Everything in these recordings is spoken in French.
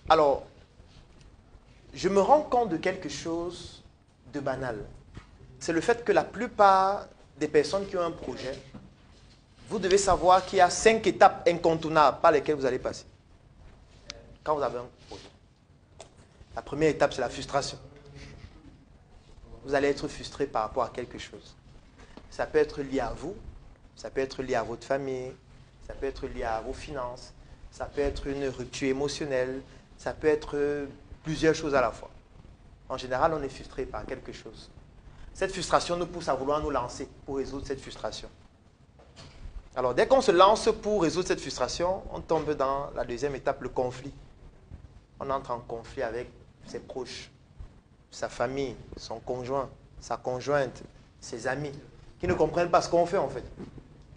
Alors, je me rends compte de quelque chose de banal. C'est le fait que la plupart des personnes qui ont un projet, vous devez savoir qu'il y a 5 étapes incontournables par lesquelles vous allez passer. Quand vous avez un projet. La première étape, c'est la frustration. Vous allez être frustré par rapport à quelque chose. Ça peut être lié à vous, ça peut être lié à votre famille, ça peut être lié à vos finances, ça peut être une rupture émotionnelle, ça peut être plusieurs choses à la fois. En général, on est frustré par quelque chose. Cette frustration nous pousse à vouloir nous lancer pour résoudre cette frustration. Alors, dès qu'on se lance pour résoudre cette frustration, on tombe dans la deuxième étape, le conflit. On entre en conflit avec ses proches, sa famille, son conjoint, sa conjointe, ses amis, qui ne comprennent pas ce qu'on fait en fait.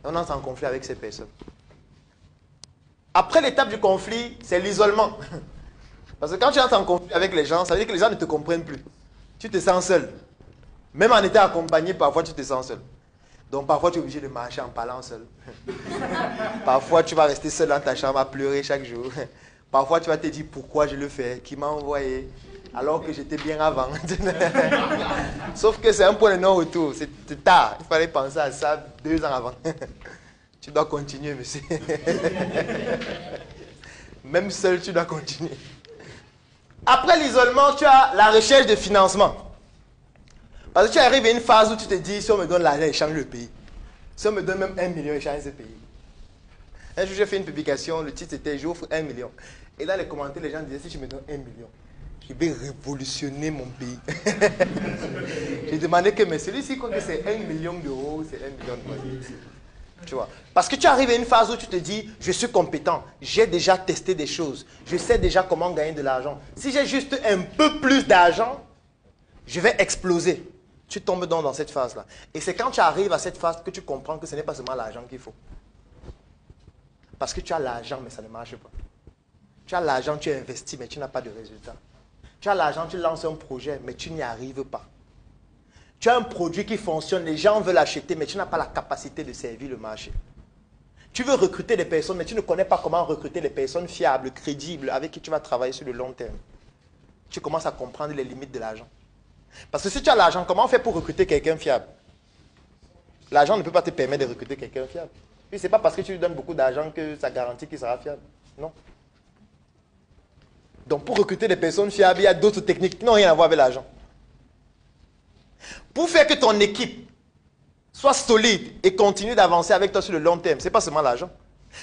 On entre en conflit avec ces personnes. Après l'étape du conflit, c'est l'isolement. Parce que quand tu entres en conflit avec les gens, ça veut dire que les gens ne te comprennent plus. Tu te sens seul. Même en étant accompagné, parfois tu te sens seul. Donc parfois tu es obligé de marcher en parlant seul. Parfois tu vas rester seul dans ta chambre à pleurer chaque jour. Parfois tu vas te dire pourquoi je le fais, qui m'a envoyé, alors que j'étais bien avant. Sauf que c'est un point de non-retour, c'est tard. Il fallait penser à ça 2 ans avant. Tu dois continuer, monsieur. Même seul, tu dois continuer. Après l'isolement, tu as la recherche de financement. Parce que tu arrives à une phase où tu te dis, si on me donne l'argent, je change le pays. Si on me donne même 1 million, je change ce pays. Un jour, j'ai fait une publication, le titre était « J'offre 1 million ». Et dans les commentaires, les gens disaient, si tu me donnes 1 million, je vais révolutionner mon pays. J'ai demandé que, mais celui-ci, quand c'est 1 million d'euros, c'est 1 million de dollars. Tu vois. Parce que tu arrives à une phase où tu te dis, je suis compétent, j'ai déjà testé des choses, je sais déjà comment gagner de l'argent. Si j'ai juste un peu plus d'argent, je vais exploser. Tu tombes dans cette phase-là. Et c'est quand tu arrives à cette phase que tu comprends que ce n'est pas seulement l'argent qu'il faut. Parce que tu as l'argent, mais ça ne marche pas. Tu as l'argent, tu investis, mais tu n'as pas de résultat. Tu as l'argent, tu lances un projet, mais tu n'y arrives pas. Tu as un produit qui fonctionne, les gens veulent l'acheter, mais tu n'as pas la capacité de servir le marché. Tu veux recruter des personnes, mais tu ne connais pas comment recruter des personnes fiables, crédibles, avec qui tu vas travailler sur le long terme. Tu commences à comprendre les limites de l'argent. Parce que si tu as l'argent, comment on fait pour recruter quelqu'un fiable? L'argent ne peut pas te permettre de recruter quelqu'un fiable. Puis ce n'est pas parce que tu lui donnes beaucoup d'argent que ça garantit qu'il sera fiable. Non. Donc pour recruter des personnes fiables, il y a d'autres techniques qui n'ont rien à voir avec l'argent. Pour faire que ton équipe soit solide et continue d'avancer avec toi sur le long terme, ce n'est pas seulement l'argent.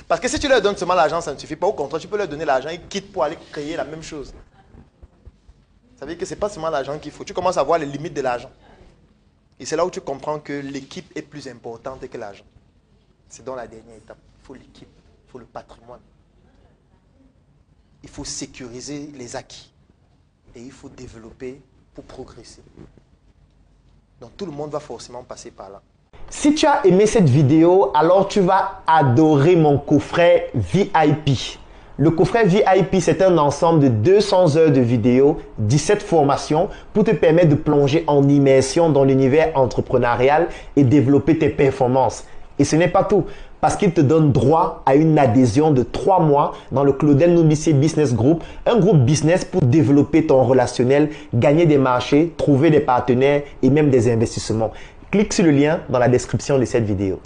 Parce que si tu leur donnes seulement l'argent, ça ne suffit pas. Au contraire, tu peux leur donner l'argent, ils quittent pour aller créer la même chose. Ça veut dire que ce n'est pas seulement l'argent qu'il faut. Tu commences à voir les limites de l'argent. Et c'est là où tu comprends que l'équipe est plus importante que l'argent. C'est dans la dernière étape. Il faut l'équipe, il faut le patrimoine. Il faut sécuriser les acquis. Et il faut développer pour progresser. Donc tout le monde va forcément passer par là. Si tu as aimé cette vidéo, alors tu vas adorer mon coffret VIP. Le coffret VIP, c'est un ensemble de 200 heures de vidéos, 17 formations pour te permettre de plonger en immersion dans l'univers entrepreneurial et développer tes performances. Et ce n'est pas tout, parce qu'il te donne droit à une adhésion de 3 mois dans le Claudel Noumissé Business Group, un groupe business pour développer ton relationnel, gagner des marchés, trouver des partenaires et même des investissements. Clique sur le lien dans la description de cette vidéo.